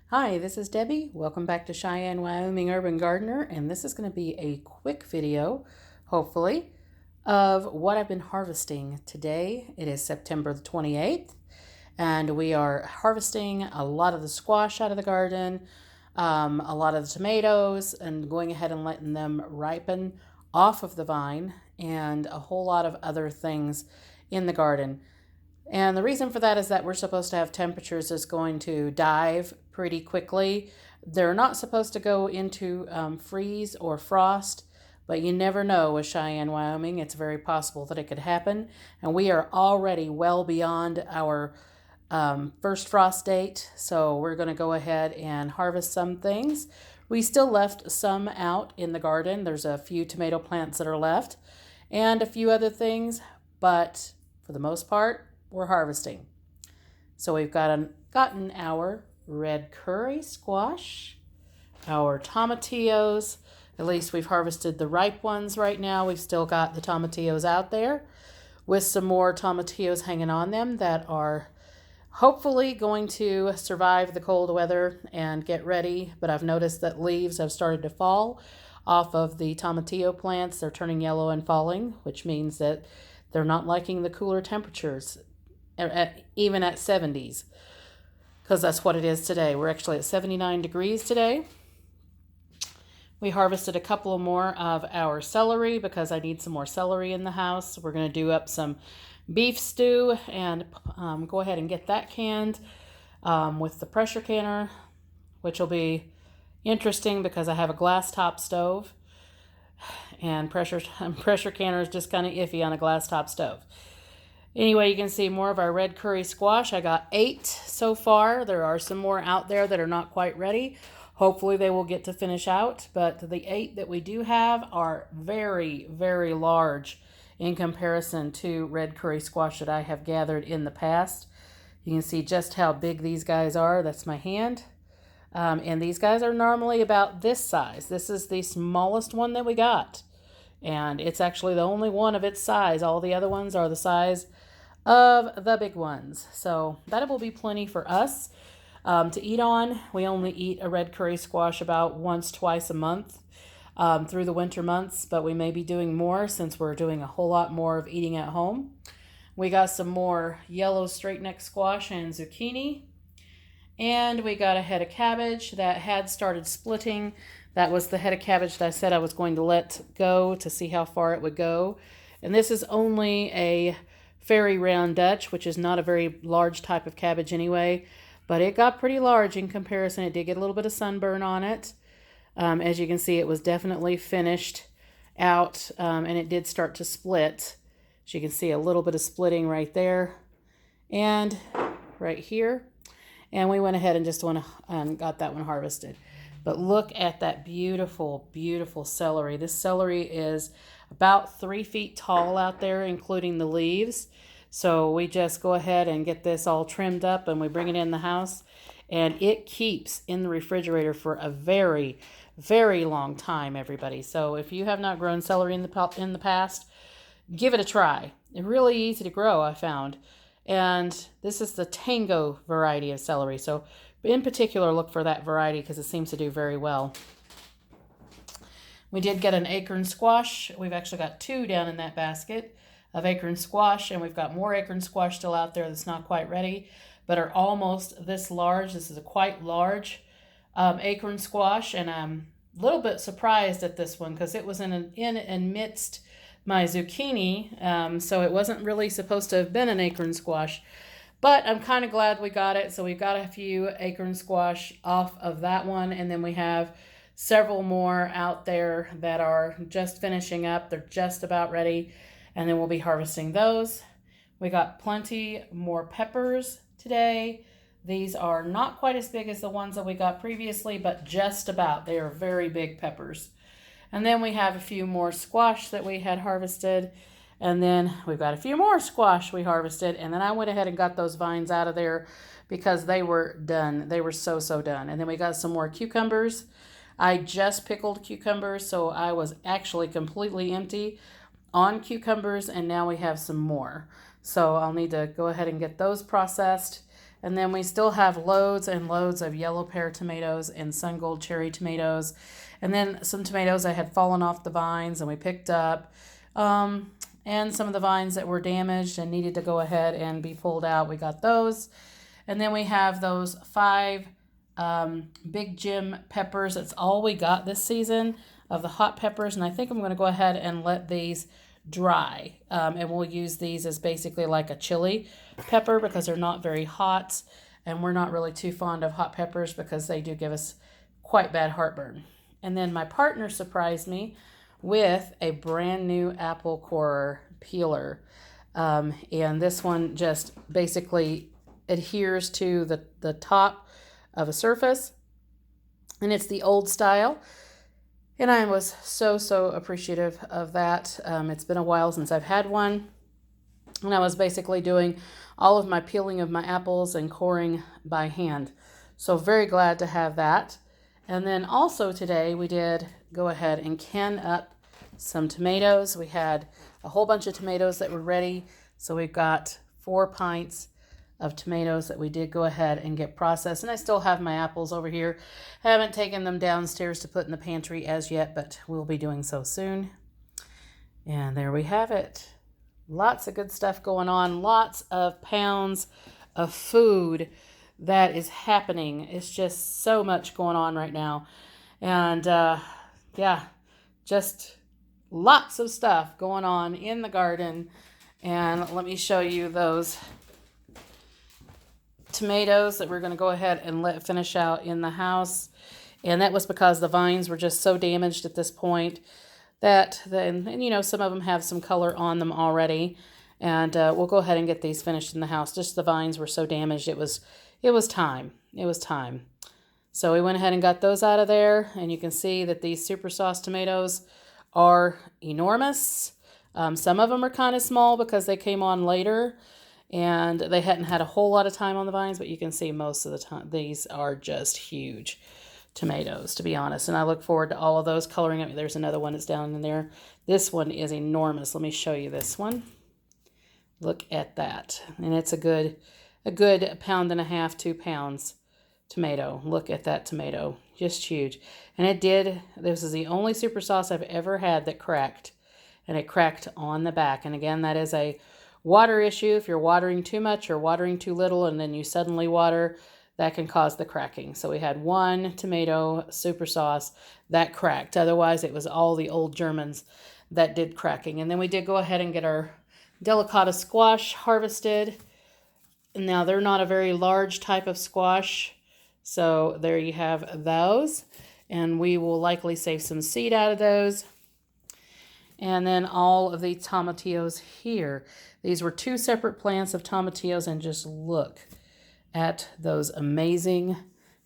Hi, this is Debbie. Welcome back to Cheyenne, Wyoming Urban Gardener, and this is going to be a quick video, hopefully, of what I've been harvesting today. It is September the 28th, and we are harvesting a lot of the squash out of the garden, a lot of the tomatoes, and going ahead and letting them ripen off of the vine, and a whole lot of other things in the garden. And the reason for that is that we're supposed to have temperatures that's going to dive pretty quickly. They're not supposed to go into freeze or frost, but you never know with Cheyenne, Wyoming. It's very possible that it could happen. And we are already well beyond our first frost date, so we're going to go ahead and harvest some things. We still left some out in the garden. There's a few tomato plants that are left and a few other things, but for the most part, we're harvesting. So we've gotten our red curry squash, our tomatillos. At least we've harvested the ripe ones right now. We've still got the tomatillos out there with some more tomatillos hanging on them that are hopefully going to survive the cold weather and get ready. But I've noticed that leaves have started to fall off of the tomatillo plants. They're turning yellow and falling, which means that they're not liking the cooler temperatures, even at 70s, because that's what it is today. We're actually at 79 degrees today. We harvested a couple more of our celery because I need some more celery in the house. We're going to do up some beef stew and go ahead and get that canned with the pressure canner, which will be interesting because I have a glass top stove, and pressure canner is just kind of iffy on a glass top stove. Anyway, you can see more of our red curry squash. I got 8 so far. There are some more out there that are not quite ready. Hopefully they will get to finish out, but the 8 that we do have are very, very large in comparison to red curry squash that I have gathered in the past. You can see just how big these guys are. That's my hand. And these guys are normally about this size. This is the smallest one that we got. And it's actually the only one of its size. All the other ones are the size of the big ones. So that will be plenty for us to eat on. We only eat a red curry squash about once, twice a month through the winter months, but we may be doing more since we're doing a whole lot more of eating at home. We got some more yellow straight neck squash and zucchini. And we got a head of cabbage that had started splitting. That was the head of cabbage that I said I was going to let go to see how far it would go. And this is only a fairy round Dutch, which is not a very large type of cabbage anyway, but it got pretty large in comparison. It did get a little bit of sunburn on it. As you can see, it was definitely finished out, and it did start to split. As you can see, a little bit of splitting right there and right here. And we went ahead and just got that one harvested. But look at that beautiful, beautiful celery. This celery is about 3 feet tall out there, including the leaves. So we just go ahead and get this all trimmed up and we bring it in the house. And it keeps in the refrigerator for a very, very long time, everybody. So if you have not grown celery in the past, give it a try. It's really easy to grow, I found. And this is the tango variety of celery. So in particular, look for that variety because it seems to do very well. We did get an acorn squash. We've actually got 2 down in that basket of acorn squash, and we've got more acorn squash still out there that's not quite ready, but are almost this large. This is a quite large acorn squash, and I'm a little bit surprised at this one because it was in amidst my zucchini, so it wasn't really supposed to have been an acorn squash, but I'm kind of glad we got it. So we've got a few acorn squash off of that one, and then we have several more out there that are just finishing up. They're just about ready, and then we'll be harvesting those. We got plenty more peppers today. These are not quite as big as the ones that we got previously, but just about. They are very big peppers. And then we have a few more squash that we had harvested. And then we've got a few more squash we harvested. And then I went ahead and got those vines out of there because they were done. They were so done. And then we got some more cucumbers. I just pickled cucumbers, so I was actually completely empty on cucumbers. And now we have some more. So I'll need to go ahead and get those processed. And then we still have loads and loads of yellow pear tomatoes and sun gold cherry tomatoes. And then some tomatoes that had fallen off the vines and we picked up. And some of the vines that were damaged and needed to go ahead and be pulled out, we got those. And then we have those 5 Big Jim peppers. That's all we got this season of the hot peppers. And I think I'm going to go ahead and let these dry. And we'll use these as basically like a chili pepper because they're not very hot. And we're not really too fond of hot peppers because they do give us quite bad heartburn. And then my partner surprised me with a brand new apple core peeler. And this one just basically adheres to the top of a surface. And it's the old style. And I was so appreciative of that. It's been a while since I've had one. And I was basically doing all of my peeling of my apples and coring by hand. So very glad to have that. And then also today we did go ahead and can up some tomatoes. We had a whole bunch of tomatoes that were ready. So we've got 4 pints of tomatoes that we did go ahead and get processed. And I still have my apples over here. I haven't taken them downstairs to put in the pantry as yet, but we'll be doing so soon. And there we have it. Lots of good stuff going on. Lots of pounds of food that is happening. It's just so much going on right now. And yeah, just lots of stuff going on in the garden. And let me show you those tomatoes that we're going to go ahead and let finish out in the house. And that was because the vines were just so damaged at this point that then, and you know, some of them have some color on them already. And we'll go ahead and get these finished in the house. Just the vines were so damaged. It was time. It was time. So we went ahead and got those out of there. And you can see that these super sauce tomatoes are enormous. Some of them are kind of small because they came on later and they hadn't had a whole lot of time on the vines, but you can see most of the time these are just huge tomatoes, to be honest. And I look forward to all of those coloring up. There's another one that's down in there. This one is enormous. Let me show you this one. Look at that. And it's a good 1.5 pounds, 2 pounds tomato. Look at that tomato. Just huge. And this is the only super sauce I've ever had that cracked. And it cracked on the back. And again, that is a water issue. If you're watering too much or watering too little and then you suddenly water, that can cause the cracking. So we had 1 tomato super sauce that cracked. Otherwise, it was all the old Germans that did cracking. And then we did go ahead and get our delicata squash harvested. Now, they're not a very large type of squash. So there you have those. And we will likely save some seed out of those. And then all of the tomatillos here. These were 2 separate plants of tomatillos, and just look at those amazing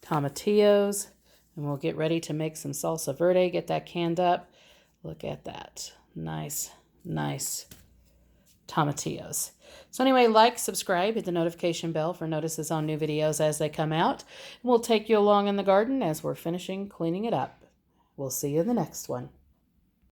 tomatillos. And we'll get ready to make some salsa verde, get that canned up. Look at that. Nice tomatillos. So anyway, like, subscribe, hit the notification bell for notices on new videos as they come out. And we'll take you along in the garden as we're finishing cleaning it up. We'll see you in the next one.